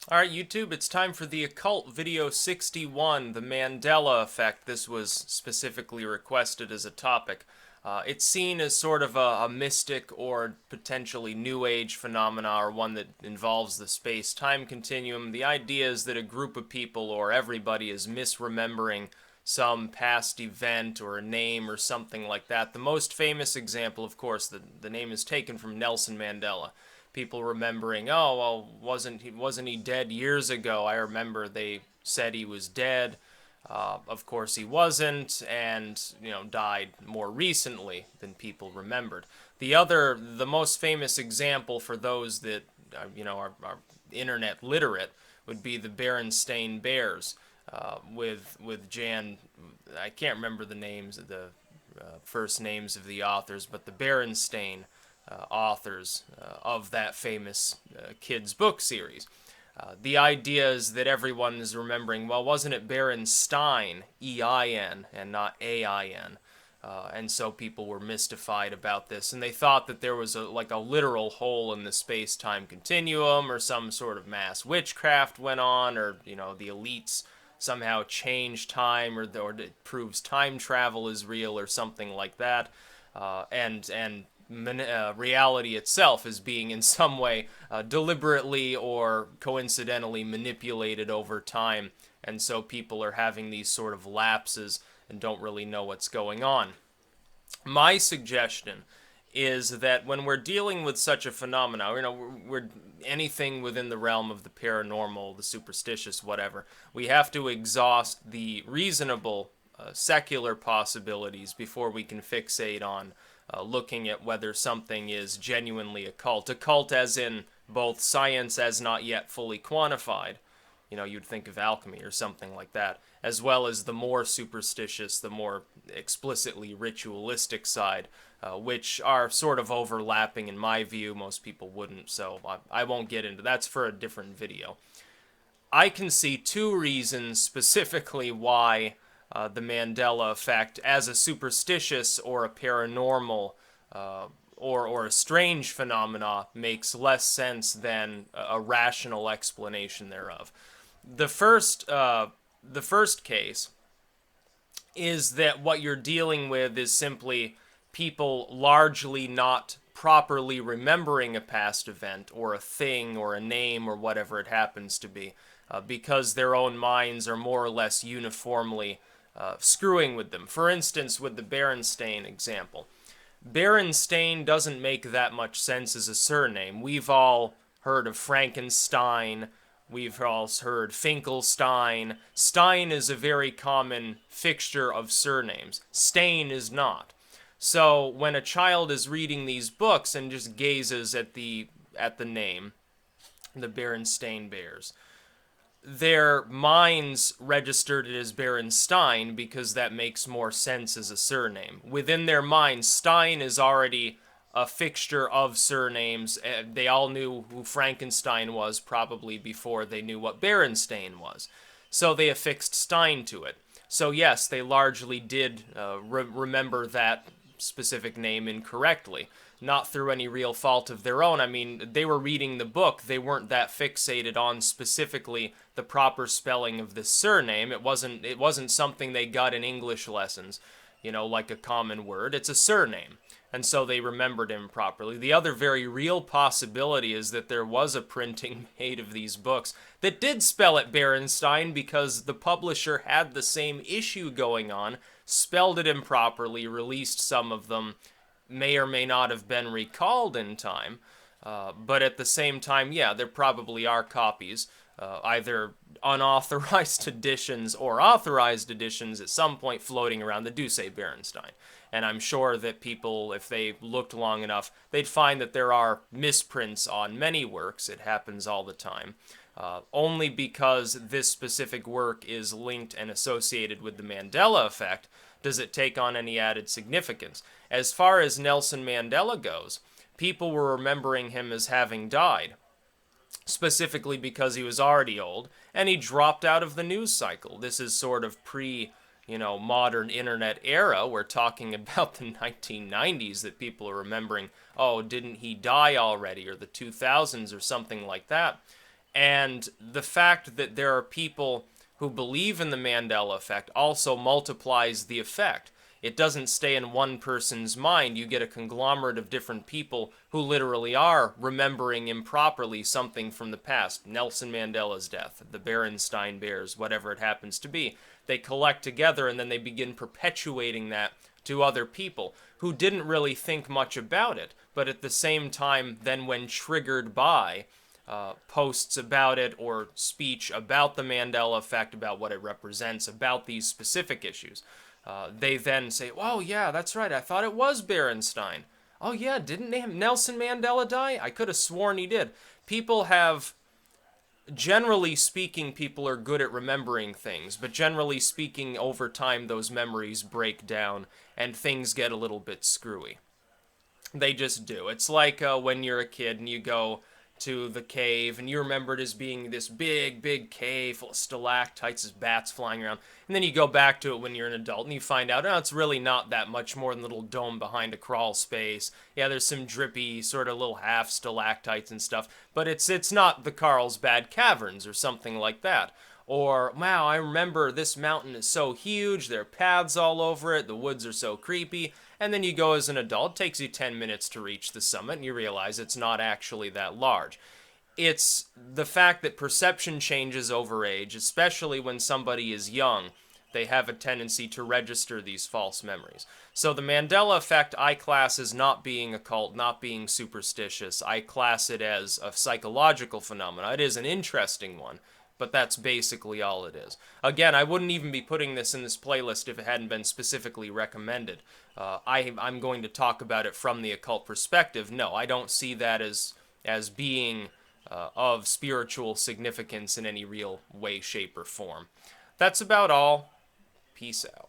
Alright, YouTube, it's time for the Occult Video 61, the Mandela Effect. This was specifically requested as a topic. It's seen as sort of a mystic or potentially New Age phenomena, or one that involves the space-time continuum. The idea is that a group of people or everybody is misremembering some past event or a name or something like that. The most famous example, of course, the name is taken from Nelson Mandela. People remembering, oh well, wasn't he dead years ago? I remember they said he was dead. Of course he wasn't, and died more recently than people remembered. The most famous example for those that are internet literate would be the Berenstain Bears, with Jan. I can't remember the names of the first names of the authors, but the Berenstain authors of that famous kids' book series. The idea is that everyone is remembering, well, wasn't it Berenstein, E-I-N, and not A-I-N? And so people were mystified about this, and they thought that there was like a literal hole in the space-time continuum, or some sort of mass witchcraft went on, or the elites somehow changed time, or it proves time travel is real, or something like that. And reality itself is being in some way deliberately or coincidentally manipulated over time, and so people are having these sort of lapses and don't really know what's going on. My suggestion is that when we're dealing with such a phenomenon, we're anything within the realm of the paranormal, the superstitious, whatever, we have to exhaust the reasonable secular possibilities before we can fixate on looking at whether something is genuinely occult. Occult as in both science as not yet fully quantified. You'd think of alchemy or something like that, as well as the more superstitious, the more explicitly ritualistic side, which are sort of overlapping in my view. Most people wouldn't, so I won't get into that. That's for a different video. I can see two reasons specifically why the Mandela effect, as a superstitious or a paranormal or a strange phenomena, makes less sense than a rational explanation thereof. The first case is that what you're dealing with is simply people largely not properly remembering a past event or a thing or a name or whatever it happens to be, because their own minds are more or less uniformly screwing with them. For instance, with the Berenstain example, Berenstain doesn't make that much sense as a surname. We've all heard of Frankenstein. We've all heard Finkelstein. Stein is a very common fixture of surnames. Stain is not. So when a child is reading these books and just gazes at the name, the Berenstain Bears, their minds registered it as Berenstein because that makes more sense as a surname. Within their minds, Stein is already a fixture of surnames. They all knew who Frankenstein was probably before they knew what Berenstain was. So they affixed Stein to it. So yes, they largely did remember that specific name incorrectly, not through any real fault of their own. I mean, they were reading the book. They weren't that fixated on specifically the proper spelling of this surname. It wasn't something they got in English lessons, like a common word. It's a surname. And so they remembered him properly. The other very real possibility is that there was a printing made of these books that did spell it Berenstein because the publisher had the same issue going on, spelled it improperly, released some of them, may or may not have been recalled in time. But at the same time, yeah, there probably are copies, either unauthorized editions or authorized editions at some point floating around that do say Berenstein. And I'm sure that people, if they looked long enough, they'd find that there are misprints on many works. It happens all the time. Only because this specific work is linked and associated with the Mandela effect does it take on any added significance. As far as Nelson Mandela goes, people were remembering him as having died, specifically because he was already old, and he dropped out of the news cycle. This is sort of modern internet era. We're talking about the 1990s that people are remembering, oh, didn't he die already, or the 2000s or something like that. And the fact that there are people who believe in the Mandela effect also multiplies the effect. It doesn't stay in one person's mind. You get a conglomerate of different people who literally are remembering improperly something from the past. Nelson Mandela's death, the Berenstain Bears, whatever it happens to be. They collect together and then they begin perpetuating that to other people who didn't really think much about it, but at the same time, then when triggered by posts about it or speech about the Mandela effect, about what it represents, about these specific issues, they then say, oh yeah, that's right, I thought it was Berenstain. Oh yeah, didn't Nelson Mandela die? I could have sworn he did. People have, generally speaking, people are good at remembering things, but generally speaking, over time, those memories break down and things get a little bit screwy. They just do. It's like when you're a kid and you go to the cave and you remember it as being this big, big cave full of stalactites, as bats flying around. And then you go back to it when you're an adult and you find out, oh, it's really not that much more than a little dome behind a crawl space. Yeah, there's some drippy sort of little half stalactites and stuff, but it's not the Carlsbad Caverns or something like that. Or, wow, I remember this mountain is so huge, there are paths all over it, the woods are so creepy, and then you go as an adult, it takes you 10 minutes to reach the summit, and you realize it's not actually that large. It's the fact that perception changes over age, especially when somebody is young. They have a tendency to register these false memories. So the Mandela effect I class as not being occult, not being superstitious. I class it as a psychological phenomenon. It is an interesting one, but that's basically all it is. Again, I wouldn't even be putting this in this playlist if it hadn't been specifically recommended. I'm going to talk about it from the occult perspective. No, I don't see that as being of spiritual significance in any real way, shape, or form. That's about all. Peace out.